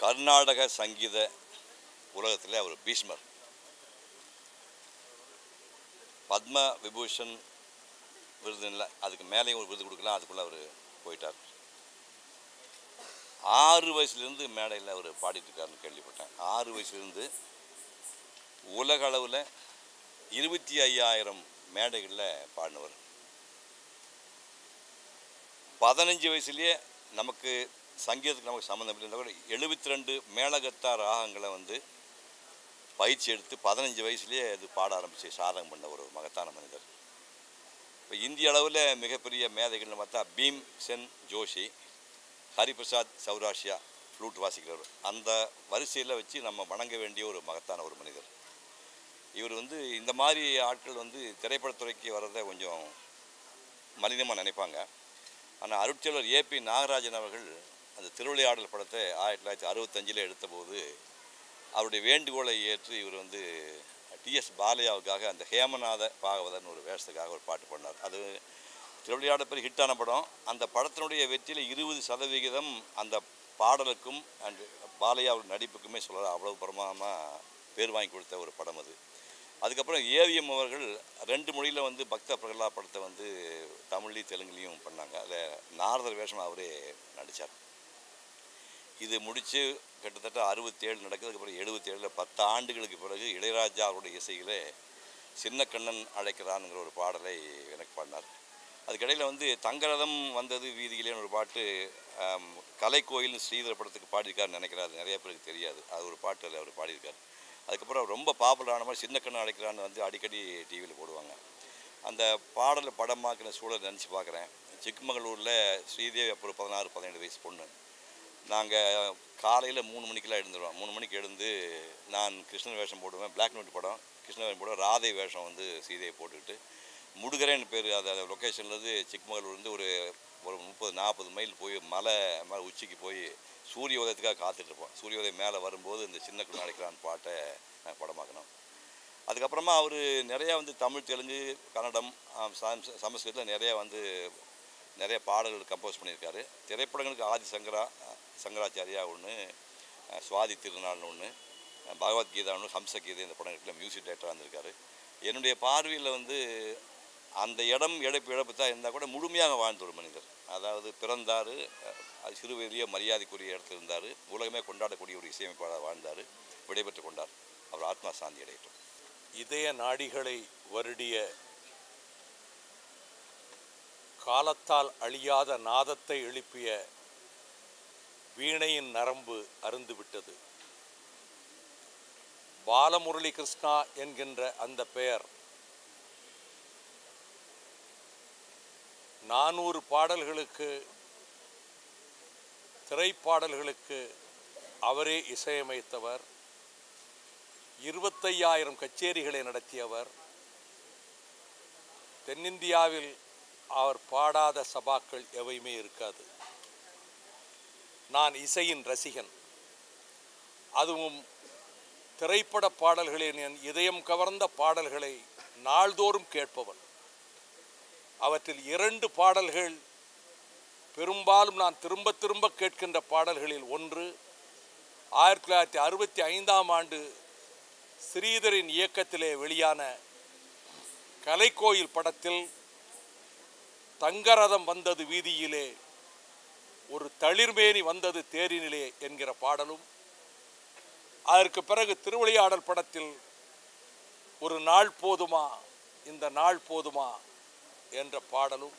கர்நாடக சங்கீத உலகத்தில் அவர் பீஷ்மர். பத்ம விபூஷன் விருது இல்லை, அதுக்கு மேலேயும் ஒரு விருது கொடுக்கலாம், அதுக்குள்ளே அவர் போயிட்டார். 6 வயசுலேருந்து மேடையில் அவர் பாடிட்டுருக்காருன்னு கேள்விப்பட்டேன். 6 வயசுலேருந்து உலக அளவில் 25,000 மேடைகளில் பாடினவர். 15 வயசுலேயே நமக்கு சங்கீதத்துக்கு நமக்கு சம்மந்தம் இல்லை கூட 72 மேளகத்தா ராகங்களை பயிற்சி எடுத்து 15 வயசுலேயே அது பாட ஆரம்பித்து சாதகம் பண்ண ஒரு மகத்தான மனிதர். இப்போ இந்திய அளவில் மிகப்பெரிய மேதைகள்னு பார்த்தா பீம் சென் ஜோஷி, ஹரிபிரசாத் சௌராஷ்யா ஃப்ளூட் வாசிக்கிறவர். அந்த வரிசையில் வச்சு நம்ம வணங்க வேண்டிய ஒரு மகத்தான ஒரு மனிதர். இவர் இந்த மாதிரி ஆட்கள் திரைப்படத்துறைக்கு வர்றதை கொஞ்சம் மனிதமாக நினைப்பாங்க. ஆனால் அருட்செல்வர் ஏபி நாகராஜன் அவர்கள் அந்த திருவிளையாடல் படத்தை 1965 எடுத்தபோது அவருடைய வேண்டுகோளை ஏற்று இவர் டிஎஸ் பாலையாவுக்காக அந்த ஹேமநாத பாகவதன் ஒரு வேஷத்துக்காக ஒரு பாட்டு பண்ணார். அது திருவிளையாடல் பெரிய ஹிட்டான படம். அந்த படத்தினுடைய வெற்றியில் 20% அந்த பாடலுக்கும் அண்ட் பாலையா அவர் நடிப்புக்குமே சொல்ல அவ்வளவு பிரமாதமாக பேர் வாங்கி கொடுத்த ஒரு படம் அது. அதுக்கப்புறம் ஏவிஎம் அவர்கள் 2 மொழியில் பக்த பிரகலா படத்தை தமிழ்லையும் தெலுங்குலேயும் பண்ணாங்க. அதில் நாரதர் வேஷம் அவரே நடித்தார். இது முடித்து கிட்டத்தட்ட 67 நடக்குது. அதுக்கப்புறம் 77 10 ஆண்டுகளுக்கு பிறகு இளையராஜா அவருடைய இசையிலே சின்ன கண்ணன் அழைக்கிறான்ங்கிற ஒரு பாடலை எனக்கு பாடினார். அதுக்கிடையில் தங்கரதம் வந்தது வீதியிலேன்னு ஒரு பாட்டு கலைக்கோயில்னு ஸ்ரீதர படத்துக்கு பாடியிருக்காருன்னு நினைக்கிறாரு, நிறைய பேருக்கு தெரியாது. அது ஒரு பாட்டு அதில் அவர் பாடியிருக்கார். அதுக்கப்புறம் ரொம்ப பாப்புலரான மாதிரி சின்ன கண்ணன் அழைக்கிறான்னு அடிக்கடி டிவியில் போடுவாங்க. அந்த பாடலை படமாக்கின சூழல் நினச்சி பார்க்குறேன். சிக்மங்களூரில் ஸ்ரீதேவி அப்போ 16-17 வயசு பொண்ணு. நாங்கள் காலையில் 3 மணிக்கெலாம் எழுந்துடுவோம். 3 மணிக்கு எழுந்து நான் கிருஷ்ணன் வேஷம் போடுவேன். பிளாக் அண்ட் ஒயிட் படம், கிருஷ்ணன் வேஷம் போடுவேன். ராதை வேஷம் சீதையை போட்டுக்கிட்டு முடுகரேன்னு பேர் அது லொக்கேஷன்லேருந்து சிக்மங்களூர்லேருந்து ஒரு 30-40 மைல் போய் மலை உச்சிக்கு போய் சூரிய உதயத்துக்காக காத்துட்ருப்போம். சூரிய உதயம் மேலே வரும்போது இந்த சின்ன கண்ணன் அழைக்கிறான் பாட்டை நாங்கள் படமாக்கணும். அதுக்கப்புறமா அவர் நிறையா தமிழ், தெலுங்கு, கன்னடம், சமஸ்கிருதத்தில் நிறைய பாடல்கள் கம்போஸ் பண்ணியிருக்காரு. திரைப்படங்களுக்கு ஆதி சங்கராச்சாரியா ஒன்று, சுவாதி திருநாள்னு ஒன்று, பகவத்கீதா ஒன்று, ஹம்சகீதை இந்த படங்களுக்குள்ள மியூசிக் டைரக்டராக இருந்திருக்காரு. என்னுடைய பார்வையில் அந்த இழப்பு தான் இருந்தால் கூட முழுமையாக வாழ்ந்த ஒரு மனிதர். அதாவது பிறந்தார், சிறு வயதிலேயே மரியாதைக்குரிய இடத்துல இருந்தார், உலகமே கொண்டாடக்கூடிய ஒரு இசையமைப்பாளர் வாழ்ந்தார், விடைபெற்று கொண்டார். அவர் ஆத்மா சாந்தி அடையட்டும். இதய நாடிகளை வருடிய காலத்தால் அழியாத நாதத்தை எழுப்பிய வீணையின் நரம்பு அருந்துவிட்டது. பாலமுரளி கிருஷ்ணா என்கின்ற அந்த பெயர் 400 பாடல்களுக்கு, திரைப்பாடல்களுக்கு அவரே இசையமைத்தவர். 25,000 கச்சேரிகளை நடத்தியவர். தென்னிந்தியாவில் அவர் பாடாத சபாக்கள் எவையுமே இருக்காது. நான் இசையின் ரசிகன். அதுவும் திரைப்பட பாடல்களின் என் இதயம் கவர்ந்த பாடல்களை நாள்தோறும் கேட்பவன். அவற்றில் 2 பாடல்கள் பெரும்பாலும் நான் திரும்ப திரும்ப கேட்கின்ற பாடல்களில் ஒன்று 1965ஆம் ஆண்டு ஸ்ரீதரின் இயக்கத்திலே வெளியான கலைக்கோயில் படத்தில் தங்கரதம் வந்தது வீதியிலே, ஒரு தளிர்மேனி வந்தது தேரினிலே என்கிற பாடலும், அதற்கு பிறகு திருவிளையாடல் படத்தில் ஒரு நாள் போதுமா இந்த நாள் போதுமா என்ற பாடலும்.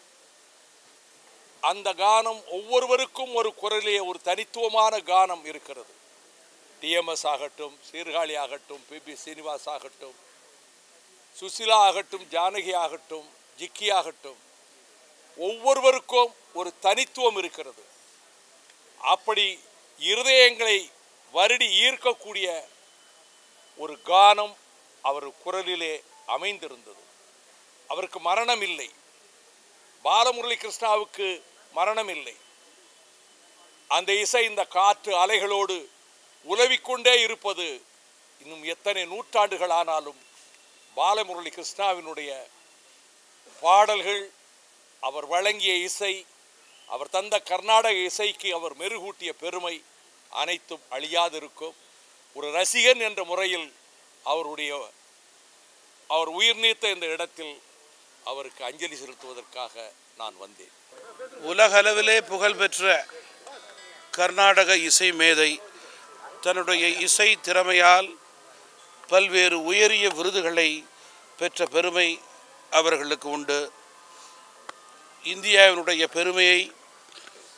அந்த கானம் ஒவ்வொருவருக்கும் ஒரு குரலிலே ஒரு தனித்துவமான கானம் இருக்கிறது. டிஎம்எஸ் ஆகட்டும், சீர்காழி ஆகட்டும், பிபி சீனிவாஸ் ஆகட்டும், சுசிலா ஆகட்டும், ஜானகி ஆகட்டும், ஜிக்கி ஆகட்டும், ஒவ்வொருவருக்கும் ஒரு தனித்துவம் இருக்கிறது. அப்படி இருதயங்களை வருடி ஈர்க்கக்கூடிய ஒரு கானம் அவர் குரலிலே அமைந்திருந்தது. அவருக்கு மரணம் இல்லை. பாலமுரளி கிருஷ்ணாவுக்கு மரணம் இல்லை. அந்த இசை இந்த காற்று அலைகளோடு உலவிக்கொண்டே இருப்பது இன்னும் எத்தனை நூற்றாண்டுகள் ஆனாலும் பாலமுரளி கிருஷ்ணாவினுடைய பாடல்கள், அவர் வழங்கிய இசை, அவர் தந்த கர்நாடக இசைக்கு அவர் மெருகூட்டிய பெருமை, அனைத்தும் அழியாதிருக்கும். ஒரு ரசிகன் என்ற முறையில் அவர் உயிர் நீத்த இந்த இடத்தில் அவருக்கு அஞ்சலி செலுத்துவதற்காக நான் வந்தேன். உலகளவிலே புகழ்பெற்ற கர்நாடக இசை மேதை தன்னுடைய இசை திறமையால் பல்வேறு உயரிய விருதுகளை பெற்ற பெருமை அவர்களுக்கு உண்டு. இந்தியாவினுடைய பெருமையை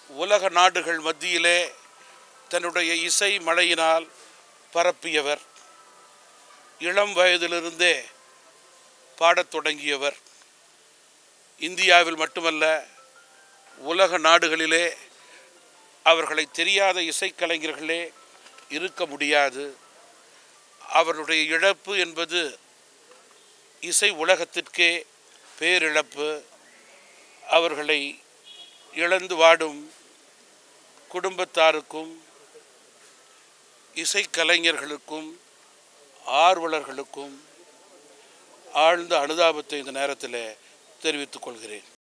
உலக நாடுகள் மத்தியிலே தன்னுடைய இசை மழையினால் பரப்பியவர். இளம் வயதிலிருந்தே பாடத் தொடங்கியவர். இந்தியாவில் மட்டுமல்ல, உலக நாடுகளிலே அவர்களை தெரியாத இசைக்கலைஞர்களே இருக்க முடியாது. அவருடைய இழப்பு என்பது இசை உலகத்திற்கே பேரிழப்பு. அவர்களை இழந்து வாடும் குடும்பத்தாருக்கும் இசைக்கலைஞர்களுக்கும் ஆர்வலர்களுக்கும் ஆழ்ந்த அனுதாபத்தை இந்த நேரத்தில் தெரிவித்துக் கொள்கிறேன்.